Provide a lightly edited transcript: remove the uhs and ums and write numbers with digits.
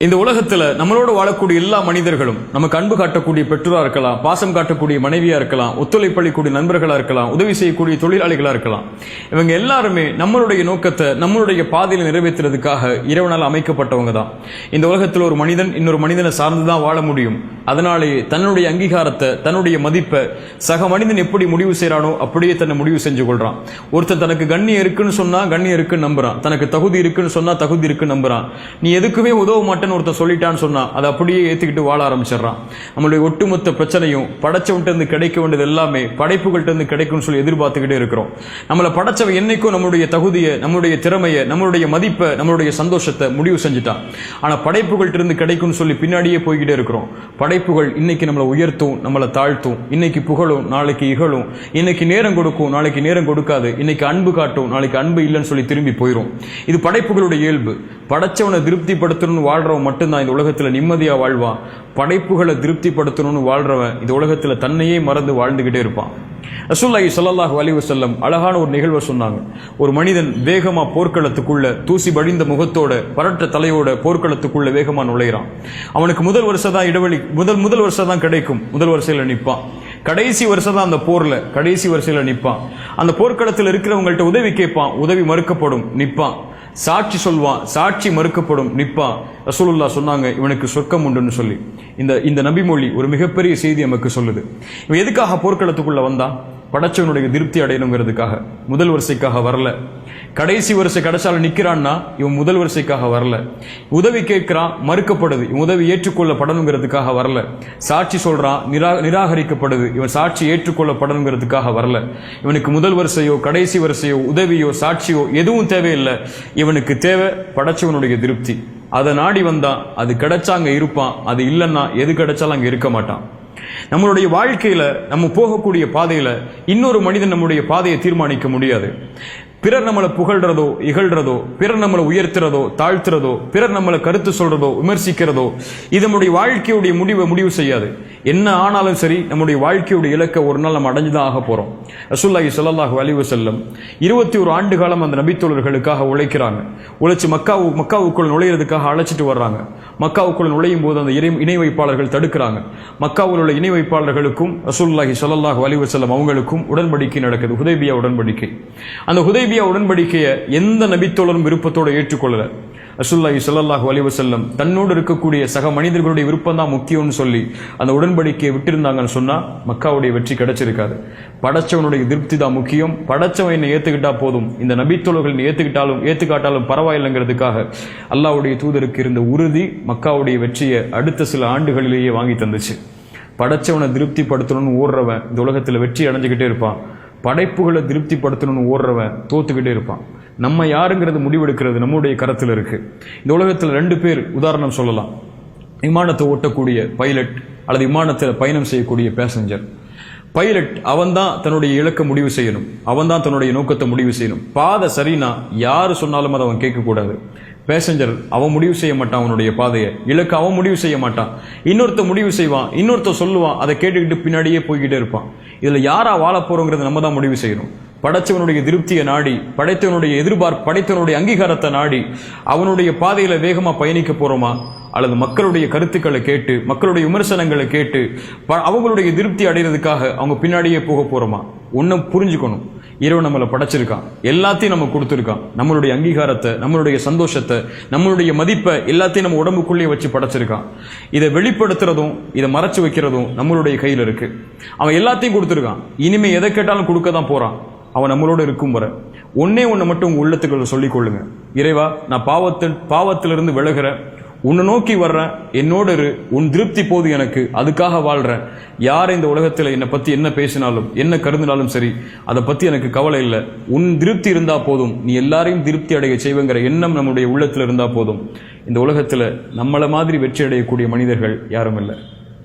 இந்த உலகத்துல நம்மளோட வாழக்கூடிய எல்லா மனிதர்களும் நமக்கு அன்பு காட்டக்கூடிய பெற்றோரா இருக்கலாம், பாசம் காட்டக்கூடிய மனைவியா இருக்கலாம், ஒத்துழைப்பளிக்கூடிய நண்பர்களா இருக்கலாம், உதவி செய்யக்கூடிய தொழிலாளிகளா இருக்கலாம். இவங்க எல்லாருமே நம்மளுடைய நோக்கத்தை நம்மளுடைய பாதையில நிறைவேற்றுறதுக்காக இறைவனால் அமைக்கப்பட்டவங்க தான். இந்த உலகத்தில் ஒரு மனிதன் இன்னொரு மனிதனை சார்ந்துதான் வாழ முடியும். அதனாலேயே தன்னுடைய அங்கீகாரத்தை, தன்னுடைய மதிப்பை சக மனிதன் எப்படி முடிவு செய்யறானோ அப்படியே தன்னை முடிவு செஞ்சு கொள்றான். ஒருத்தன் தனக்கு கண்ணியம் இருக்குன்னு சொன்னா கண்ணியம் இருக்குன்னு நம்புறான், தனக்கு தகுதி இருக்குன்னு சொன்னா தகுதி இருக்குன்னு நம்புறான். நீ எதுக்குமே உதவ மாட்டேன்னு ஒருத்தன் சொல்லிட்டான்னு சொன்னா அதை அப்படியே ஏத்துக்கிட்டு வாழ ஆரம்பிச்சிடறான். நம்மளுடைய ஒட்டுமொத்த பிரச்சனையும் படைச்சவன்ட்டு இருந்து கிடைக்க வேண்டியது எல்லாமே படைப்புகள்ட்ட இருந்து கிடைக்கும்னு சொல்லி எதிர்பார்த்துக்கிட்டே இருக்கிறோம். நம்மளை படைச்சவன் என்னைக்கும் நம்மளுடைய தகுதியை, நம்மளுடைய திறமையை, நம்மளுடைய மதிப்பை, நம்மளுடைய சந்தோஷத்தை முடிவு செஞ்சுட்டான். ஆனா படைப்புகள்ட்ட இருந்து கிடைக்கும்னு சொல்லி பின்னாடியே போய்கிட்டே இருக்கிறோம். படைப்புகள் இன்னைக்கு நம்மளை உயர்த்தும், நம்மளை தாழ்த்தும், இன்னைக்கு புகழும், நாளைக்கு இகழும், இன்னைக்கு நேரம் கொடுக்கும், நாளைக்கு நேரம் கொடுக்காது, இன்னைக்கு அன்பு காட்டும், நாளைக்கு அன்பு இல்லைன்னு சொல்லி திரும்பி போயிடும். இது படைப்புகளுடைய இயல்பு. படைச்சவனை திருப்திப்படுத்தணும்னு வாழ்றவன் மட்டும்தான் இந்த உலகத்துல நிம்மதியா வாழ்வான். படைப்புகளை திருப்திப்படுத்தணும்னு வாழ்றவன் இந்த உலகத்துல தன்னையே மறந்து வாழ்ந்துகிட்டே இருப்பான். ரசூலுல்லாஹி ஸல்லல்லாஹு அலைஹி வஸல்லம் அழகான ஒரு நிகழ்வை சொன்னாங்க. ஒரு மனிதன் வேகமா போர்க்களத்துக்குள்ள தூசி படிந்த முகத்தோட பரட்ட தலையோட போர்க்களத்துக்குள்ள வேகமா நுழைகிறான். அவனுக்கு முதல் வருஷம் தான் இடைவெளி, முதல் வருஷம் தான் கிடைக்கும், முதல் வரிசையில நிற்பான். கடைசி வருஷம் தான் அந்த போர்ல கடைசி வரிசையில நிற்பான். அந்த போர்க்களத்தில் இருக்கிறவங்கள்ட்ட உதவி கேட்பான், உதவி மறுக்கப்படும், நிற்பான். சாட்சி சொல்வான், சாட்சி மறுக்கப்படும், நிற்பான். ரசூலுல்லாஹ் சொன்னாங்க இவனுக்கு சொர்க்கம் உண்டுன்னு சொல்லி. இந்த நபிமொழி ஒரு மிகப்பெரிய செய்தி நமக்கு சொல்லுது. இவன் எதுக்காக போர்க்களத்துக்குள்ள வந்தான்? படைச்சவனுடைய திருப்தி அடையணுங்கிறதுக்காக. முதல் வரிசைக்காக வரல. கடைசி வரிசை கடைசால நிக்கிறான்னா இவன் முதல் வரிசைக்காக வரல. உதவி கேட்கிறான், மறுக்கப்படுது, இவன் உதவி ஏற்றுக்கொள்ளப்படணுங்கிறதுக்காக வரல. சாட்சி சொல்றான், நிராகரிக்கப்படுது, இவன் சாட்சி ஏற்றுக்கொள்ளப்படணுங்கிறதுக்காக வரல. இவனுக்கு முதல் வரிசையோ கடைசி வரிசையோ உதவியோ சாட்சியோ எதுவும் தேவையில்லை. இவனுக்கு தேவை படைச்சவனுடைய திருப்தி. அதை நாடி வந்தான், அது கிடைச்சா அங்க இருப்பான், அது இல்லைன்னா எது கிடைச்சாலும் அங்க இருக்க மாட்டான். நம்மளுடைய வாழ்க்கையில நம்ம போகக்கூடிய பாதையில இன்னொரு மனிதன் நம்முடைய பாதையை தீர்மானிக்க முடியாது. பிறர் நம்மளை புகழ்றதோ இகழ்றதோ, பிறர் நம்மளை உயர்த்துறதோ தாழ்த்துறதோ, பிறர் நம்மளை கருத்து சொல்றதோ விமர்சிக்கிறதோ இது நம்முடைய வாழ்க்கையுடைய முடிவு செய்யாது. என்ன ஆனாலும் சரி நம்முடைய வாழ்க்கையுடைய இலக்கை ஒரு நாள் நம்ம அடைஞ்சுதான் ஆக போறோம். ரசூலுல்லாஹி ஸல்லல்லாஹு அலைஹி வஸல்லம் 21 ஆண்டு காலம் அந்த நபித்தோழர்களுக்காக உழைக்கிறாங்க. உழைச்சு மக்காவுக்குள் நுழையிறதுக்காக அழைச்சிட்டு வர்றாங்க. மக்காவுக்குள் நுழையும் போது அந்த இணை வைப்பாளர்கள் தடுக்கிறாங்க. மக்காவில் உள்ள இணை வைப்பாளர்களுக்கும் ரசூலுல்லாஹி ஸல்லல்லாஹு அலைஹி வஸல்லம் அவங்களுக்கும் உடன்படிக்கை நடக்குது, ஹுதைபியா உடன்படிக்கை. அந்த ஹுதைபியா உடன்படிக்கையை எந்த நபித்தோழரும் விருப்பத்தோடு ஏற்றுக்கொள்ளல. ரசூலுல்லாஹி ஸல்லல்லாஹு அலைஹி வஸல்லம் தன்னோடு இருக்கக்கூடிய சக மனிதர்களுடைய விருப்பம் தான் முக்கியம்னு சொல்லி அந்த உடன்படிக்கையை விட்டிருந்தாங்கன்னு சொன்னா மக்காவுடைய வெற்றி கிடைச்சிருக்காது. படைச்சவனுடைய திருப்தி தான் முக்கியம். படைச்சவன் என்னை ஏத்துக்கிட்டா போதும், இந்த நபித்தோழர்கள் ஏத்துக்காட்டாலும் பரவாயில்லைங்கிறதுக்காக அல்லாஹ்வுடைய தூதருக்கு இருந்த உறுதி மக்காவுடைய வெற்றியை அடுத்த சில ஆண்டுகளிலேயே வாங்கி தந்துச்சு. படைச்சவனை திருப்திப்படுத்தணும்னு ஓடுறவன் இந்த உலகத்துல வெற்றி அடைஞ்சுக்கிட்டே இருப்பான். படைப்புகளை திருப்திப்படுத்தணும்னு ஓடுறவன் தோத்துக்கிட்டே இருப்பான். நம்ம யாருங்கிறது முடிவெடுக்கிறது நம்முடைய கரத்தில் இருக்கு. இந்த உலகத்தில் 2 பேர் உதாரணம் சொல்லலாம். விமானத்தை ஓட்டக்கூடிய பைலட் அல்லது விமானத்தில் பயணம் செய்யக்கூடிய பேசஞ்சர். பைலட் அவன் தான் தன்னுடைய இலக்கை முடிவு செய்யணும், அவன் தான் தன்னுடைய நோக்கத்தை முடிவு செய்யணும். பாதை சரினா யாரு சொன்னாலும் அதை அவன் கேட்கக்கூடாது. பேசஞ்சர் அவன் முடிவு செய்ய மாட்டான், அவனுடைய பாதையை இலக்கு அவன் முடிவு செய்ய மாட்டான். இன்னொருத்த முடிவு செய்வான், இன்னொருத்த சொல்லுவான், அதை கேட்டுக்கிட்டு பின்னாடியே போய்கிட்டே இருப்பான். இதுல யாரா வாழ போறோங்கிறத நம்ம தான் முடிவு செய்யணும். படைச்சவனுடைய திருப்தியை நாடி, படைத்தவனுடைய எதிர்பார்ப்பு, படைத்தவனுடைய அங்கீகாரத்தை நாடி அவனுடைய பாதையில வேகமா பயணிக்க போறோமா, அல்லது மக்களுடைய கருத்துக்களை கேட்டு, மக்களுடைய விமர்சனங்களை கேட்டு அவங்களுடைய திருப்தி அடைகிறதுக்காக அவங்க பின்னாடியே போக போறோமா? ஒன்னும் புரிஞ்சுக்கணும், இறைவன் நம்மளை படைச்சிருக்கான், எல்லாத்தையும் நம்ம கொடுத்துருக்கான். நம்மளுடைய அங்கீகாரத்தை, நம்மளுடைய சந்தோஷத்தை, நம்மளுடைய மதிப்பை எல்லாத்தையும் நம்ம உடம்புக்குள்ளேயே வச்சு படைச்சிருக்கான். இதை வெளிப்படுத்துறதும் இதை மறைச்சு வைக்கிறதும் நம்மளுடைய கையில் இருக்கு. அவன் எல்லாத்தையும் கொடுத்துருக்கான், இனிமே எதை கேட்டாலும் கொடுக்க தான் போறான். அவன் நம்மளோட இருக்கும் வர ஒன்னே ஒன்று மட்டும் உங்க உள்ளத்துக்குள்ள சொல்லிக் கொள்ளுங்க, இறைவா நான் பாவத்திலிருந்து விலகிறேன், உன்னை நோக்கி வர்றேன், என்னோட இரு, உன் திருப்தி போது எனக்கு, அதுக்காக வாழ்றேன். யார் இந்த உலகத்தில் என்னை பத்தி என்ன பேசினாலும் என்ன கருதினாலும் சரி, அதை பத்தி எனக்கு கவலை இல்லை. உன் திருப்தி இருந்தா போதும், நீ எல்லாரையும் திருப்தி அடைய செய்வேங்கிற எண்ணம் நம்முடைய உள்ளத்துல இருந்தா போதும். இந்த உலகத்துல நம்மள மாதிரி வெற்றி அடையக்கூடிய மனிதர்கள் யாரும் இல்லை.